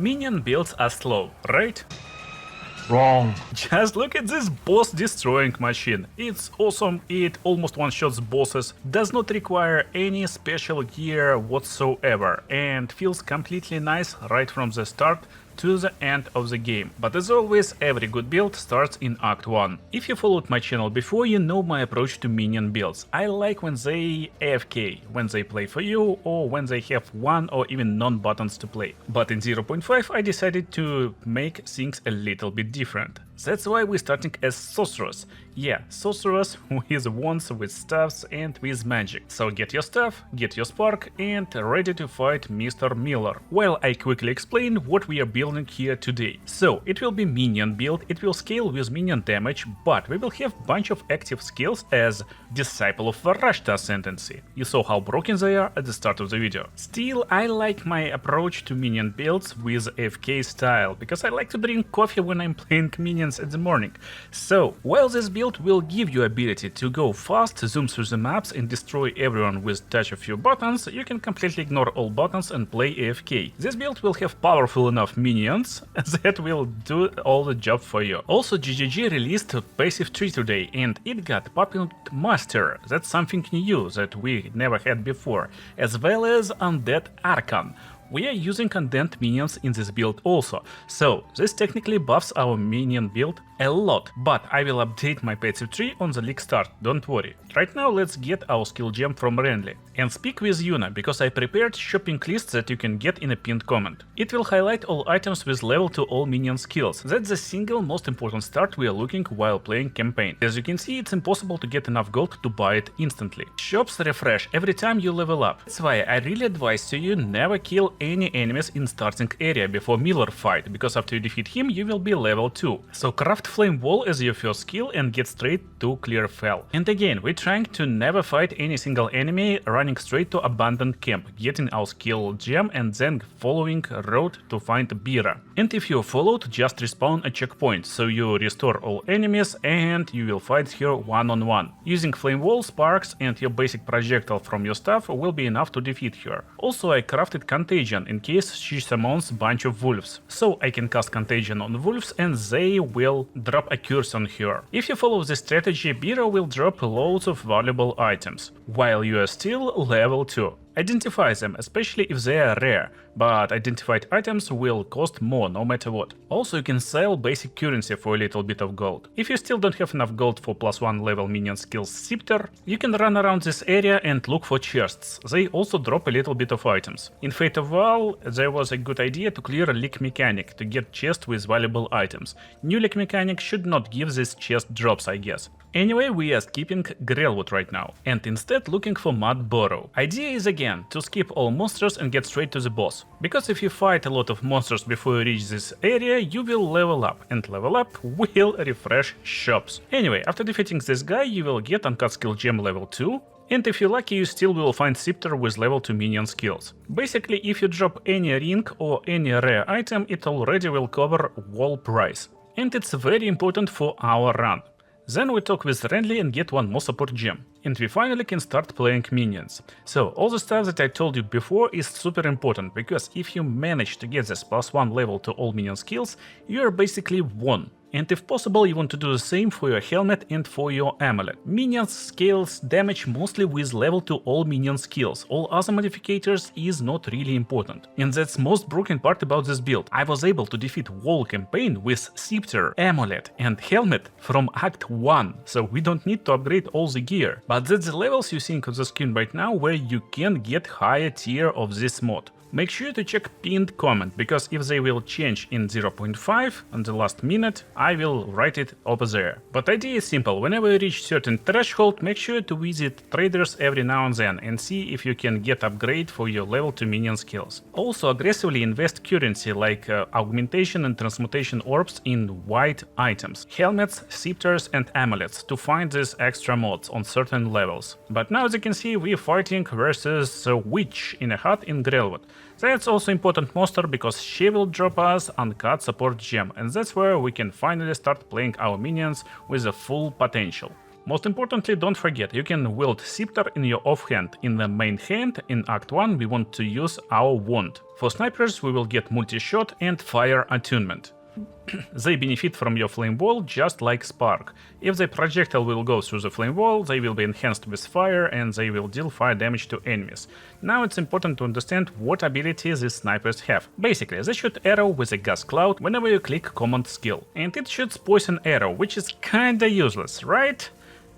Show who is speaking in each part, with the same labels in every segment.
Speaker 1: Minion builds are slow, right?
Speaker 2: Wrong.
Speaker 1: Just look at this boss destroying machine. It's awesome, it almost one-shots bosses, does not require any special gear whatsoever, and feels completely nice right from the start to the end of the game. But as always, every good build starts in Act 1. If you followed my channel before, you know my approach to minion builds. I like when they AFK, when they play for you, or when they have one or even none buttons to play. But in 0.5 I decided to make things a little bit different. That's why we're starting as sorceress. Yeah, sorceress who is wands with staffs and with magic. So get your staff, get your spark, and ready to fight Mr. Miller, while I quickly explain what we are building here today. So it will be minion build, it will scale with minion damage, but we will have bunch of active skills as Disciple of Varashta Ascendancy. You saw how broken they are at the start of the video. Still, I like my approach to minion builds with AFK style, because I like to drink coffee when I'm playing minions at the morning. So, while this build will give you ability to go fast, zoom through the maps and destroy everyone with touch of few buttons, you can completely ignore all buttons and play AFK. This build will have powerful enough minions that will do all the job for you. Also, GGG released Passive Tree today and it got Puppet Master. That's something new that we never had before, as well as Undead Archon. We are using condensed minions in this build also, so this technically buffs our minion build a lot, but I will update my passive tree on the league start, don't worry. Right now let's get our skill gem from Renly and speak with Yuna, because I prepared shopping list that you can get in a pinned comment. It will highlight all items with level to all minion skills. That's the single most important start we are looking while playing campaign. As you can see, it's impossible to get enough gold to buy it instantly. Shops refresh every time you level up. That's why I really advise to you never kill any enemies in starting area before Miller fight, because after you defeat him you will be level 2. So craft flame wall as your first skill and get straight to clear fell. And again, we're trying to never fight any single enemy, running straight to abandoned camp, getting our skill gem and then following road to find Bira. And if you followed, just respawn a checkpoint, so you restore all enemies and you will fight her one-on-one. Using flame wall, sparks and your basic projectile from your staff will be enough to defeat her. Also I crafted contagion in case she summons bunch of wolves, so I can cast contagion on wolves and they will drop a curse on her. If you follow this strategy, Bira will drop loads of valuable items, while you are still level 2. Identify them, especially if they are rare, but identified items will cost more no matter what. Also, you can sell basic currency for a little bit of gold. If you still don't have enough gold for +1 level minion skill Scepter, you can run around this area and look for chests. They also drop a little bit of items. In Fate of Val, there was a good idea to clear a leak mechanic to get chests with valuable items. New leak mechanic should not give this chest drops, I guess. Anyway, we are skipping Grelwood right now, and instead looking for Mud Burrow. Idea is again to skip all monsters and get straight to the boss, because if you fight a lot of monsters before you reach this area, you will level up, and level up will refresh shops. Anyway, after defeating this guy, you will get Uncut Skill Gem level 2, and if you're lucky, you still will find Scepter with level 2 minion skills. Basically, if you drop any ring or any rare item, it already will cover wall price, and it's very important for our run. Then we talk with Renly and get one more support gem. And we finally can start playing minions. So all the stuff that I told you before is super important, because if you manage to get this +1 level to all minion skills, you are basically won. And if possible, you want to do the same for your helmet and for your amulet. Minions scales damage mostly with level to all minion skills, all other modificators is not really important. And that's most broken part about this build. I was able to defeat whole campaign with Scepter, amulet and helmet from Act 1, so we don't need to upgrade all the gear. But that's the levels you see on the screen right now where you can get higher tier of this mod. Make sure to check pinned comment, because if they will change in 0.5 on the last minute, I will write it over there. But idea is simple, whenever you reach certain threshold, make sure to visit traders every now and then and see if you can get upgrade for your level 2 minion skills. Also aggressively invest currency like augmentation and transmutation orbs in white items, helmets, scepters and amulets to find these extra mods on certain levels. But now as you can see, we are fighting versus a witch in a hut in Grelwood. That's also important monster, because she will drop us uncut support gem, and that's where we can finally start playing our minions with a full potential. Most importantly, don't forget, you can wield Scepter in your offhand. In the main hand, in Act 1, we want to use our wand. For snipers, we will get multi-shot and fire attunement. They benefit from your flame wall just like Spark. If the projectile will go through the flame wall, they will be enhanced with fire and they will deal fire damage to enemies. Now it's important to understand what abilities these snipers have. Basically, they shoot arrow with a gas cloud whenever you click command skill, and it shoots poison arrow, which is kinda useless, right?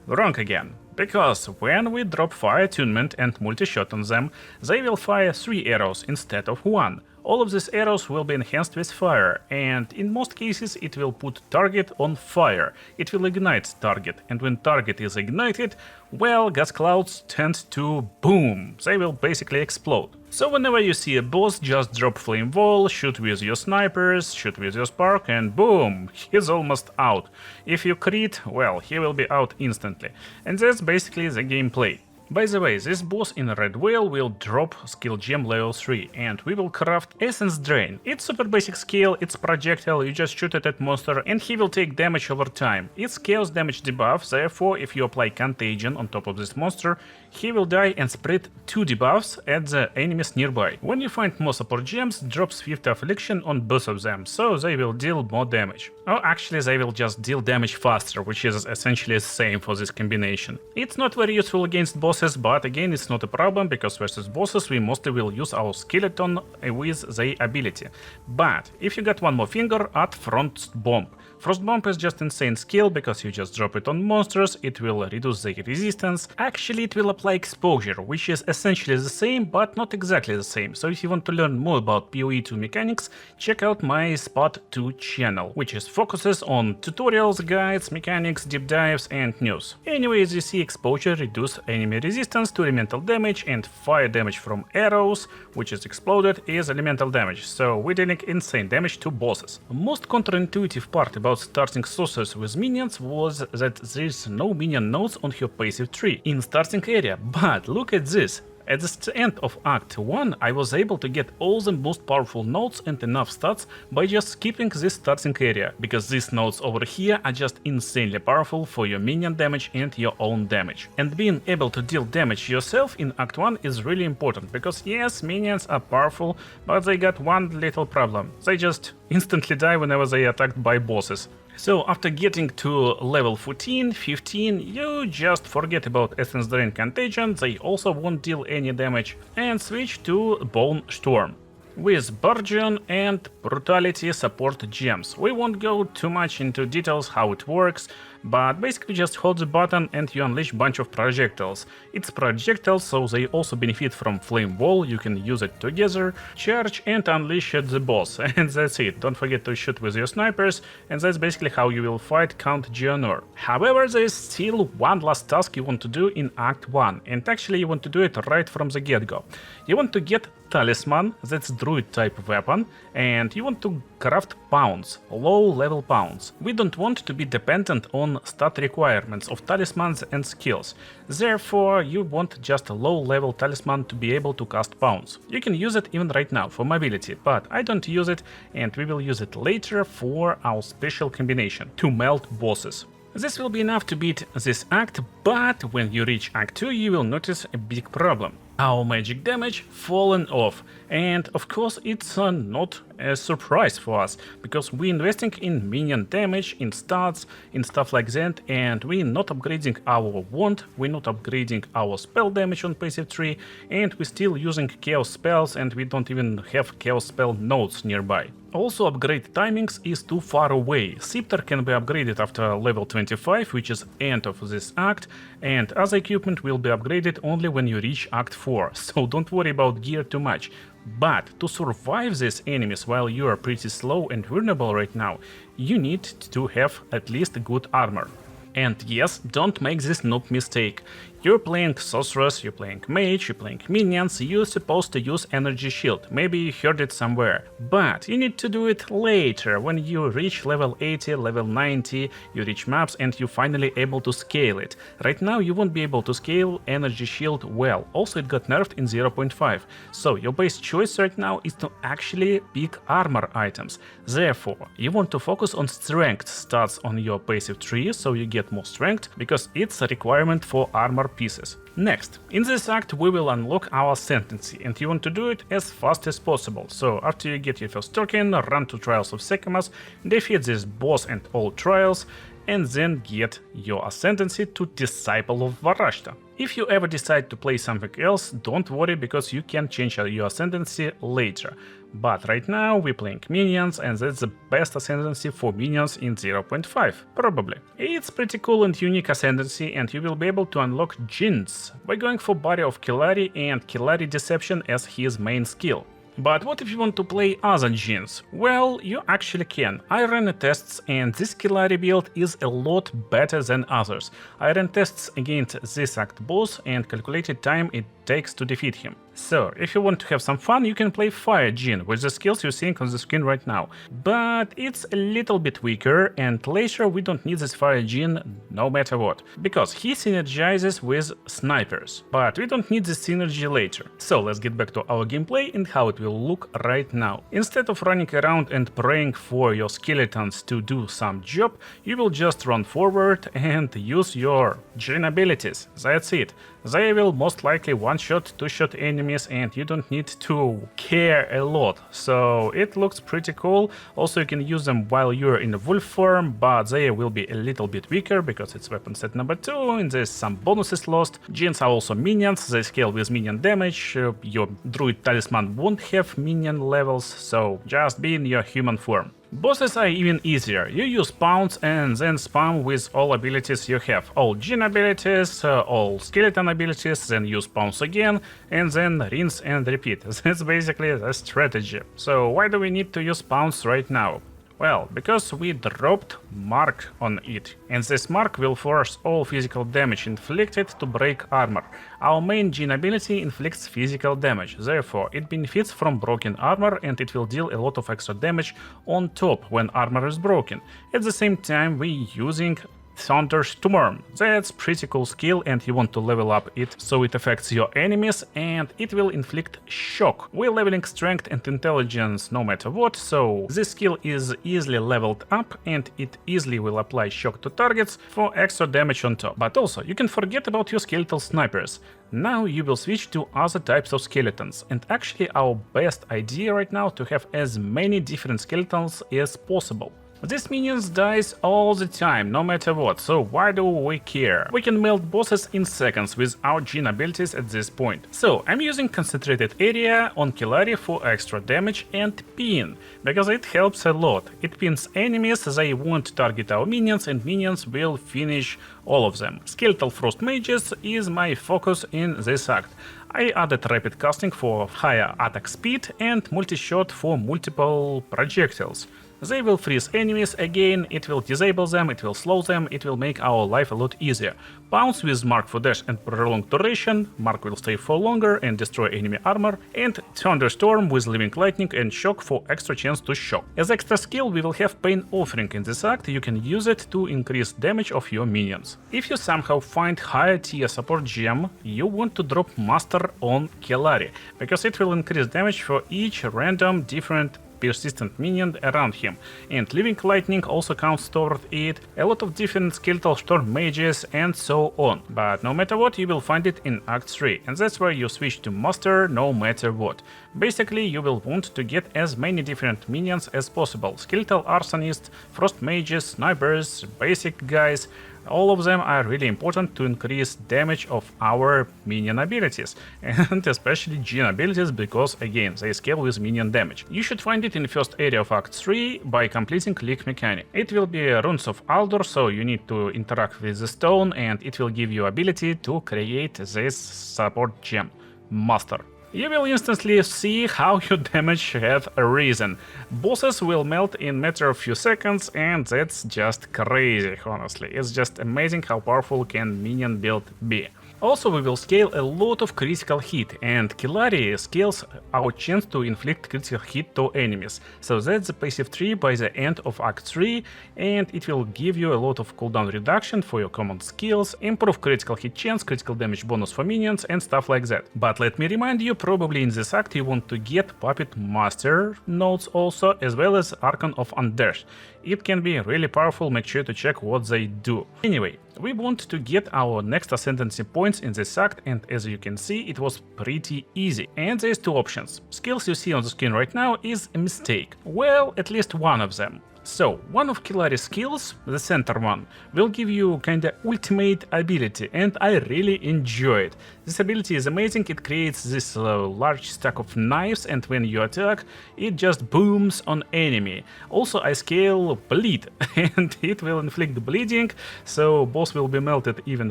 Speaker 1: Wrong again. Because when we drop fire attunement and multi-shot on them, they will fire 3 arrows instead of 1. All of these arrows will be enhanced with fire, and in most cases it will put target on fire. It will ignite target, and when target is ignited, well, gas clouds tend to boom. They will basically explode. So whenever you see a boss, just drop flame wall, shoot with your snipers, shoot with your spark, and boom, he's almost out. If you crit, well, he will be out instantly. And that's basically the gameplay. By the way, this boss in Red Whale will drop skill gem level 3, and we will craft Essence Drain. It's super basic skill, it's projectile, you just shoot it at monster and he will take damage over time. It's chaos damage debuff, therefore if you apply Contagion on top of this monster, he will die and spread 2 debuffs at the enemies nearby. When you find more support gems, drop Swift Affliction on both of them, so they will deal more damage. Or actually they will just deal damage faster, which is essentially the same for this combination. It's not very useful against bosses, but again it's not a problem, because versus bosses we mostly will use our skeleton with the ability. But if you got one more finger, add Frost Bomb. Frost Bomb is just insane skill, because you just drop it on monsters, it will reduce their resistance. Actually it will apply exposure, which is essentially the same, but not exactly the same. So if you want to learn more about POE2 mechanics, check out my Path 2 channel, which focuses on tutorials, guides, mechanics, deep dives and news. Anyways, you see exposure reduce enemy resistance to elemental damage, and fire damage from arrows, which is exploded, is elemental damage, so we're dealing insane damage to bosses. Most counterintuitive part about starting sorceress with minions was that there's no minion nodes on her passive tree in starting area, but look at this. At the end of Act 1, I was able to get all the most powerful nodes and enough stats by just skipping this starting area, because these nodes over here are just insanely powerful for your minion damage and your own damage. And being able to deal damage yourself in Act 1 is really important, because yes, minions are powerful, but they got one little problem. They just instantly die whenever they are attacked by bosses. So after getting to level 14, 15, you just forget about Essence Drain Contagion, they also won't deal any damage, and switch to Bone Storm. With Burgeon and Brutality support gems. We won't go too much into details how it works, but basically just hold the button and you unleash a bunch of projectiles. It's projectiles, so they also benefit from Flame Wall, you can use it together, charge and unleash at the boss, and that's it. Don't forget to shoot with your snipers, and that's basically how you will fight Count Geonor. However, there is still one last task you want to do in Act 1, and actually you want to do it right from the get-go. You want to get Talisman, that's druid type weapon, and you want to craft pounds, low level pounds. We don't want to be dependent on stat requirements of talismans and skills, therefore you want just a low level talisman to be able to cast pounds. You can use it even right now for mobility, but I don't use it, and we will use it later for our special combination, to melt bosses. This will be enough to beat this act, but when you reach Act 2 you will notice a big problem. Our magic damage fallen off, and of course it's not a surprise for us, because we're investing in minion damage, in stats, in stuff like that, and we're not upgrading our wand, we're not upgrading our spell damage on passive tree, and we're still using chaos spells, and we don't even have chaos spell nodes nearby. Also, upgrade timings is too far away. Scepter can be upgraded after level 25, which is end of this act, and other equipment will be upgraded only when you reach Act 4, so don't worry about gear too much. But to survive these enemies while you are pretty slow and vulnerable right now, you need to have at least good armor. And yes, don't make this noob mistake. You're playing sorceress, you're playing mage, you're playing minions, you're supposed to use energy shield. Maybe you heard it somewhere. But you need to do it later, when you reach level 80, level 90, you reach maps and you're finally able to scale it. Right now you won't be able to scale energy shield well. Also it got nerfed in 0.5. So your best choice right now is to actually pick armor items. Therefore, you want to focus on strength stats on your passive tree, so you get more strength, because it's a requirement for armor pieces. Next, in this act we will unlock our Ascendancy, and you want to do it as fast as possible. So after you get your first token, run to Trials of Secamus, defeat this boss and all trials, and then get your Ascendancy to Disciple of Varashta. If you ever decide to play something else, don't worry, because you can change your Ascendancy later. But right now we're playing minions, and that's the best Ascendancy for minions in 0.5, probably. It's pretty cool and unique Ascendancy, and you will be able to unlock Jinns by going for Body of Killari and Killari Deception as his main skill. But what if you want to play other Jinns? Well, you actually can. I ran the tests, and this Killari build is a lot better than others. I ran tests against this act boss and calculated time it takes to defeat him. So, if you want to have some fun, you can play Fire Jinn with the skills you're seeing on the screen right now. But it's a little bit weaker, and later we don't need this Fire Jinn no matter what, because he synergizes with snipers. But we don't need this synergy later. So let's get back to our gameplay and how it will look right now. Instead of running around and praying for your skeletons to do some job, you will just run forward and use your Jinn abilities. That's it. They will most likely one-shot, two-shot enemies, and you don't need to care a lot. So it looks pretty cool. Also, you can use them while you're in the wolf form, but they will be a little bit weaker because it's weapon set number 2 and there's some bonuses lost. Jinns are also minions, they scale with minion damage. Your druid talisman won't have minion levels, so just be in your human form. Bosses are even easier. You use pounce and then spam with all abilities you have. All Jinn abilities, all skeleton abilities, then use pounce again, and then rinse and repeat. That's basically the strategy. So why do we need to use pounce right now? Well, because we dropped mark on it, and this mark will force all physical damage inflicted to break armor. Our main Jinn ability inflicts physical damage, therefore it benefits from broken armor and it will deal a lot of extra damage on top when armor is broken. At the same time, we're using Thunderstorm. That's pretty cool skill, and you want to level up it so it affects your enemies and it will inflict shock. We're leveling strength and intelligence no matter what, so this skill is easily leveled up and it easily will apply shock to targets for extra damage on top. But also, you can forget about your skeletal snipers. Now you will switch to other types of skeletons, and actually our best idea right now to have as many different skeletons as possible. These minions dies all the time, no matter what, so why do we care? We can melt bosses in seconds with our Jinn abilities at this point. So I'm using Concentrated Area on Killari for extra damage and Pin, because it helps a lot. It pins enemies, they won't target our minions, and minions will finish all of them. Skeletal Frost Mages is my focus in this act. I added rapid casting for higher attack speed and multi-shot for multiple projectiles. They will freeze enemies again, it will disable them, it will slow them, it will make our life a lot easier. Pounce with Mark for dash and prolonged duration, Mark will stay for longer and destroy enemy armor, and Thunderstorm with Living Lightning and Shock for extra chance to shock. As extra skill we will have Pain Offering in this act, you can use it to increase damage of your minions. If you somehow find higher tier support gem, you want to drop Master on Killari, because it will increase damage for each random different persistent minion around him, and Living Lightning also counts toward it, a lot of different skeletal storm mages and so on. But no matter what, you will find it in Act 3, and that's where you switch to Master no matter what. Basically, you will want to get as many different minions as possible. Skeletal Arsonists, Frost Mages, Snipers, basic guys, all of them are really important to increase damage of our minion abilities, and especially Jinn abilities, because again, they scale with minion damage. You should find it in the first area of Act 3 by completing Leak Mechanic. It will be Runes of Aldor, so you need to interact with the stone, and it will give you ability to create this support gem, Master. You will instantly see how your damage have risen. Bosses will melt in matter of few seconds, and that's just crazy, honestly. It's just amazing how powerful can minion build be. Also, we will scale a lot of critical hit, and Killari scales our chance to inflict critical hit to enemies. So that's the passive tree by the end of Act 3, and it will give you a lot of cooldown reduction for your common skills, improve critical hit chance, critical damage bonus for minions, and stuff like that. But let me remind you, probably in this act you want to get Puppet Master nodes also, as well as Archon of Undash. It can be really powerful, make sure to check what they do. Anyway, we want to get our next Ascendancy points in this act, and as you can see, it was pretty easy. And there's two options. Skills you see on the screen right now is a mistake. Well, at least one of them. So, one of Killari's skills, the center one, will give you kinda ultimate ability, and I really enjoy it. This ability is amazing, it creates this large stack of knives, and when you attack, it just booms on enemy. Also, I scale bleed, and it will inflict bleeding, so boss will be melted even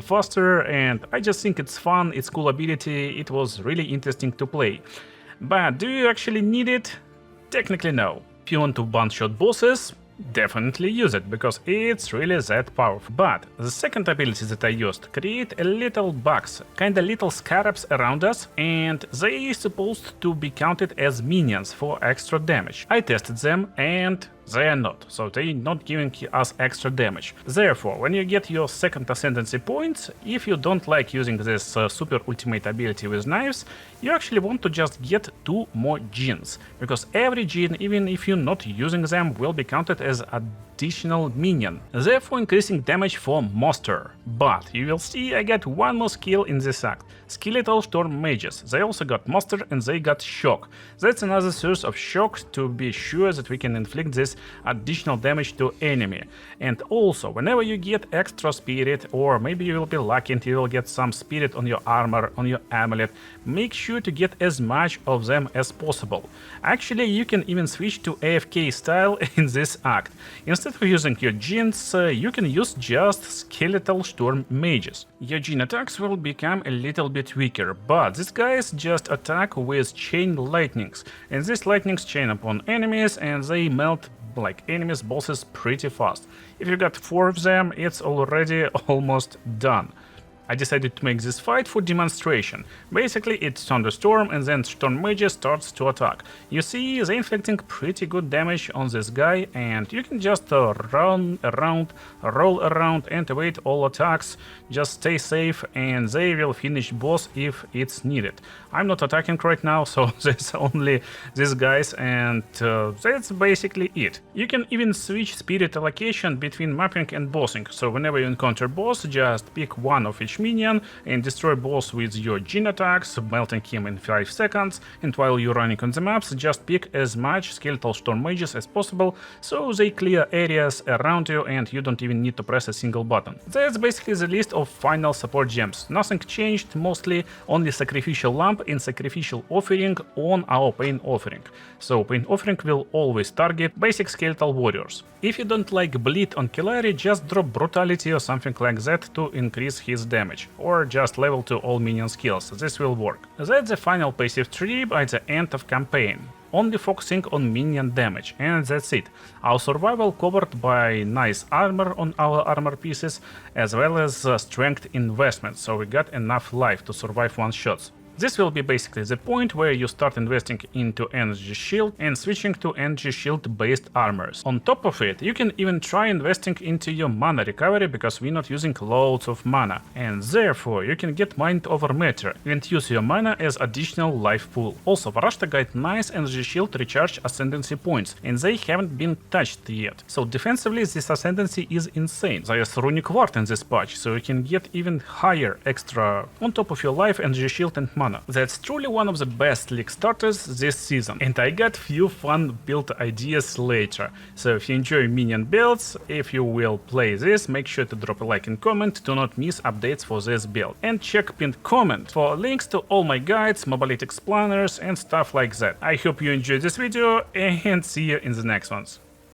Speaker 1: faster, and I just think it's fun, it's cool ability, it was really interesting to play. But do you actually need it? Technically no. If you want to one-shot bosses, definitely use it, because it's really that powerful. But the second ability that I used create a little bugs, kinda little scarabs around us, and they supposed to be counted as minions for extra damage. I tested them and they are not, so they're not giving us extra damage. Therefore, when you get your second Ascendancy points, if you don't like using this super ultimate ability with knives, you actually want to just get 2 more genes, because every gene, even if you're not using them, will be counted as additional minion, therefore increasing damage for monster. But you will see I got one more skill in this act. Skeletal Storm Mages. They also got monster and they got shock. That's another source of shock to be sure that we can inflict this additional damage to enemy. And also, whenever you get extra spirit, or maybe you will be lucky and you will get some spirit on your armor, on your amulet, make sure to get as much of them as possible. Actually, you can even switch to AFK style in this act. Instead of using your genes, you can use just Skeletal Storm Mages. Your gene attacks will become a little bit weaker, but these guys just attack with chain lightnings, and these lightnings chain upon enemies and they melt like enemies bosses pretty fast. If you got 4 of them, it's already almost done. I decided to make this fight for demonstration. Basically, it's Thunderstorm and then Storm Mage starts to attack. You see, they're inflicting pretty good damage on this guy, and you can just run around, roll around and evade all attacks. Just stay safe and they will finish boss if it's needed. I'm not attacking right now, so there's only these guys, and that's basically it. You can even switch spirit allocation between mapping and bossing, so whenever you encounter boss, just pick one of each minion and destroy boss with your gene attacks, melting him in 5 seconds, and while you're running on the maps, just pick as much Skeletal Storm Mages as possible, so they clear areas around you and you don't even need to press a single button. That's basically the list of final support gems. Nothing changed, mostly only Sacrificial Lamp and Sacrificial Offering on our Pain Offering. So Pain Offering will always target basic Skeletal Warriors. If you don't like bleed on Killari, just drop Brutality or something like that to increase his damage, or just level to all minion skills, this will work. That's the final passive tree by the end of campaign, only focusing on minion damage, and that's it. Our survival covered by nice armor on our armor pieces, as well as strength investment, so we got enough life to survive one-shots. This will be basically the point where you start investing into energy shield and switching to energy shield based armors. On top of it, you can even try investing into your mana recovery, because we're not using loads of mana, and therefore you can get mind over matter and use your mana as additional life pool. Also, Varashta got nice energy shield recharge ascendancy points, and they haven't been touched yet. So defensively this ascendancy is insane. There's runic ward in this patch, so you can get even higher extra on top of your life, energy shield and mana. That's truly one of the best league starters this season, and I got few fun build ideas later. So if you enjoy minion builds, if you will play this, make sure to drop a like and comment to not miss updates for this build. And check pinned comment for links to all my guides, mobility planners and stuff like that. I hope you enjoyed this video and see you in the next ones.